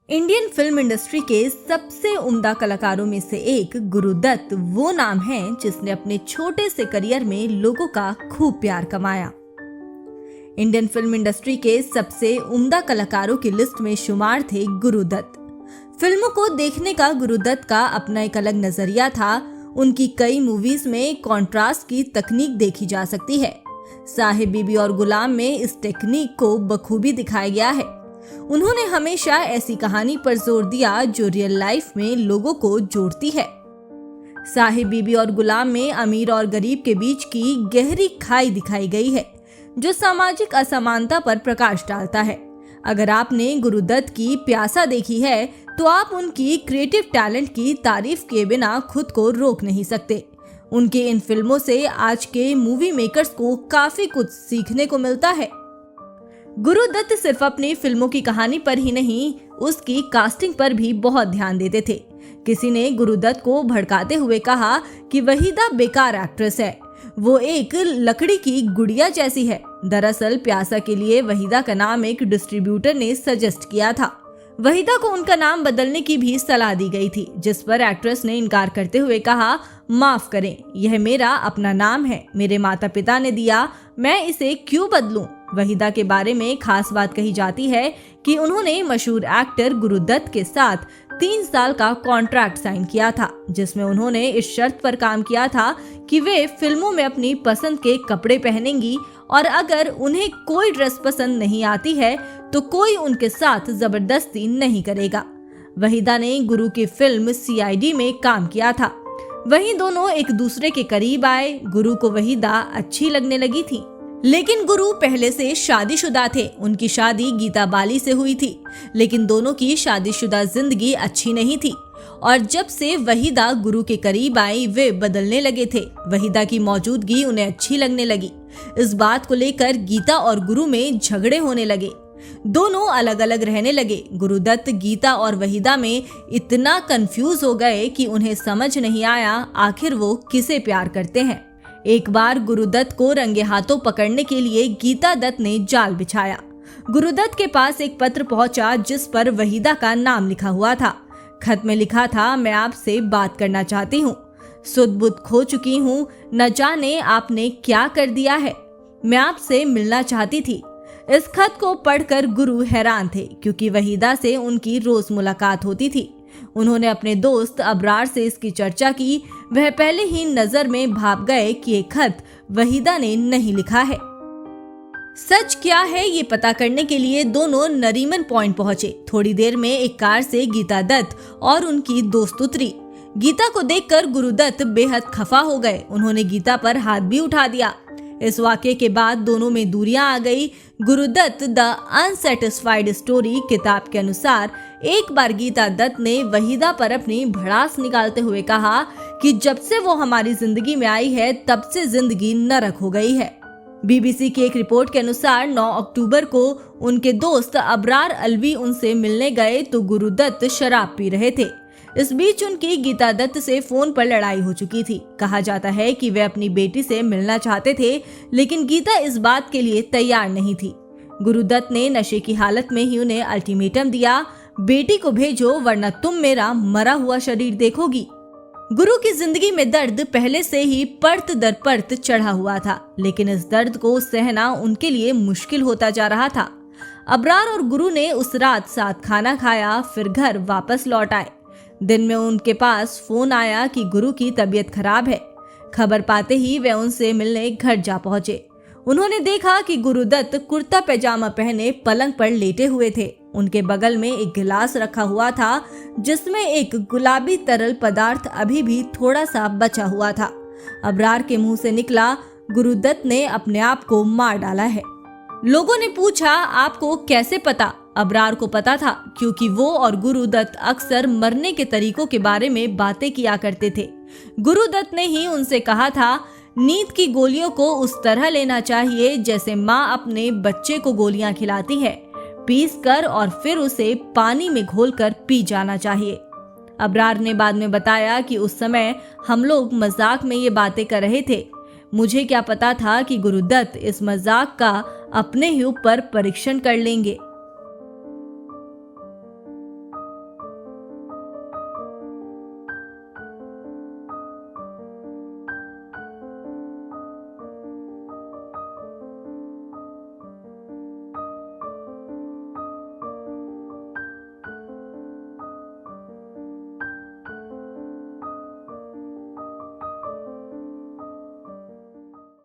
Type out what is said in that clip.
Indian film industry के सबसे उम्दा कलाकारों में से एक गुरुदत्त वो नाम है जिसने अपने छोटे से करियर में लोगों का खूब प्यार कमाया। इंडियन फिल्म इंडस्ट्री के सबसे उम्दा कलाकारों की लिस्ट में शुमार थे गुरुदत्त। फिल्मों को देखने का गुरुदत्त का अपना एक अलग नजरिया था। उनकी कई मूवीज में कॉन्ट्रास्ट की तकनीक देखी जा सकती है। साहिब बीबी और गुलाम में इस टेक्निक को बखूबी दिखाया गया है। उन्होंने हमेशा ऐसी कहानी पर जोर दिया जो रियल लाइफ में लोगों को जोड़ती है। साहिब बीबी और गुलाम में अमीर और गरीब के बीच की गहरी खाई दिखाई गई है जो सामाजिक असमानता पर प्रकाश डालता है। अगर आपने गुरुदत्त की प्यासा देखी है तो आप उनकी क्रिएटिव टैलेंट की तारीफ किए बिना खुद को रोक नहीं सकते। उनके इन फिल्मों से आज के मूवी मेकर्स को काफी कुछ सीखने को मिलता है। गुरुदत्त सिर्फ अपनी फिल्मों की कहानी पर ही नहीं, उसकी कास्टिंग पर भी बहुत ध्यान देते थे। किसी ने गुरुदत्त को भड़काते हुए कहा कि वहीदा बेकार एक्ट्रेस है, वो एक लकड़ी की गुड़िया जैसी है। दरअसल प्यासा के लिए वहीदा का नाम एक डिस्ट्रीब्यूटर ने सजेस्ट किया था। वहीदा को उनका नाम बदलने की भी सलाह दी गई थी, जिस पर एक्ट्रेस ने इनकार करते हुए कहा, माफ करें, यह मेरा अपना नाम है, मेरे माता पिता ने दिया, मैं इसे क्यों बदलूं। वहीदा के बारे में खास बात कही जाती है कि उन्होंने मशहूर एक्टर गुरुदत्त के साथ 3 साल का कॉन्ट्रैक्ट साइन किया था, जिसमें उन्होंने इस शर्त पर काम किया था कि वे फिल्मों में अपनी पसंद के कपड़े पहनेंगी और अगर उन्हें कोई ड्रेस पसंद नहीं आती है तो कोई उनके साथ जबरदस्ती नहीं करेगा। वहीदा ने गुरु की फिल्म CID में काम किया था। वहीं दोनों एक दूसरे के करीब आए। गुरु को वहीदा अच्छी लगने लगी थी, लेकिन गुरु पहले से शादीशुदा थे। उनकी शादी गीता बाली से हुई थी, लेकिन दोनों की शादीशुदा जिंदगी अच्छी नहीं थी और जब से वहीदा गुरु के करीब आई वे बदलने लगे थे। वहीदा की मौजूदगी उन्हें अच्छी लगने लगी। इस बात को लेकर गीता और गुरु में झगड़े होने लगे। दोनों अलग अलग रहने लगे। गुरुदत्त गीता और वहीदा में इतना कंफ्यूज हो गए कि उन्हें समझ नहीं आया आखिर वो किसे प्यार करते हैं। एक बार गुरुदत्त को रंगे हाथों पकड़ने के लिए गीता दत्त ने जाल बिछाया। गुरुदत्त के पास एक पत्र पहुंचा जिस पर वहीदा का नाम लिखा हुआ था। खत में लिखा था, मैं आपसे बात करना चाहती हूँ, सुध बुध खो चुकी हूँ, न जाने आपने क्या कर दिया है, मैं आपसे मिलना चाहती थी। इस खत को पढ़कर गुरु हैरान थे क्योंकि वहीदा से उनकी रोज मुलाकात होती थी। उन्होंने अपने दोस्त अबरार से इसकी चर्चा की। वह पहले ही नजर में भाप गए कि ये खत वहीदा ने नहीं लिखा है। सच क्या है ये पता करने के लिए दोनों नरीमन पॉइंट पहुंचे। थोड़ी देर में एक कार से गीता दत्त और उनकी दोस्त उतरी। गीता को देखकर गुरुदत्त बेहद खफा हो गए। उन्होंने गीता पर हाथ भी उठा दिया। इस वाकये के बाद दोनों में दूरियां आ गई। गुरुदत्त द अनसेटिस्फाइड स्टोरी किताब के अनुसार एक बार गीता दत्त ने वहीदा पर अपनी भड़ास निकालते हुए कहा कि जब से वो हमारी जिंदगी में आई है तब से जिंदगी नरक हो गई है। BBC की एक रिपोर्ट के अनुसार 9 अक्टूबर को उनके दोस्त अबरार अलवी उनसे मिलने गए तो गुरुदत्त शराब पी रहे थे। इस बीच उनकी गीता दत्त से फोन पर लड़ाई हो चुकी थी। कहा जाता है कि वे अपनी बेटी से मिलना चाहते थे, लेकिन गीता इस बात के लिए तैयार नहीं थी। गुरुदत्त ने नशे की हालत में ही उन्हें अल्टीमेटम दिया, बेटी को भेजो वरना तुम मेरा मरा हुआ शरीर देखोगी। गुरु की जिंदगी में दर्द पहले से ही परत दर परत चढ़ा हुआ था, लेकिन इस दर्द को सहना उनके लिए मुश्किल होता जा रहा था। अबरार और गुरु ने उस रात साथ खाना खाया, फिर घर वापस लौट आए। दिन में उनके पास फोन आया कि गुरु की तबीयत खराब है। खबर पाते ही वे उनसे मिलने घर जा पहुंचे। उन्होंने देखा कि गुरुदत्त कुर्ता पैजामा पहने पलंग पर लेटे हुए थे। उनके बगल में एक गिलास रखा हुआ था जिसमें एक गुलाबी तरल पदार्थ अभी भी थोड़ा सा बचा हुआ था। अबरार के मुंह से निकला, गुरुदत्त ने अपने आप को मार डाला है। लोगों ने पूछा, आपको कैसे पता? अबरार को पता था क्योंकि वो और गुरुदत्त अक्सर मरने के तरीकों के बारे में बातें किया करते थे। गुरुदत्त ने ही उनसे कहा था, नींद की गोलियों को उस तरह लेना चाहिए जैसे माँ अपने बच्चे को गोलियां खिलाती है, पीस कर और फिर उसे पानी में घोलकर पी जाना चाहिए। अबरार ने बाद में बताया कि उस समय हम लोग मजाक में ये बातें कर रहे थे। मुझे क्या पता था कि गुरुदत्त इस मजाक का अपने ही ऊपर परीक्षण कर लेंगे।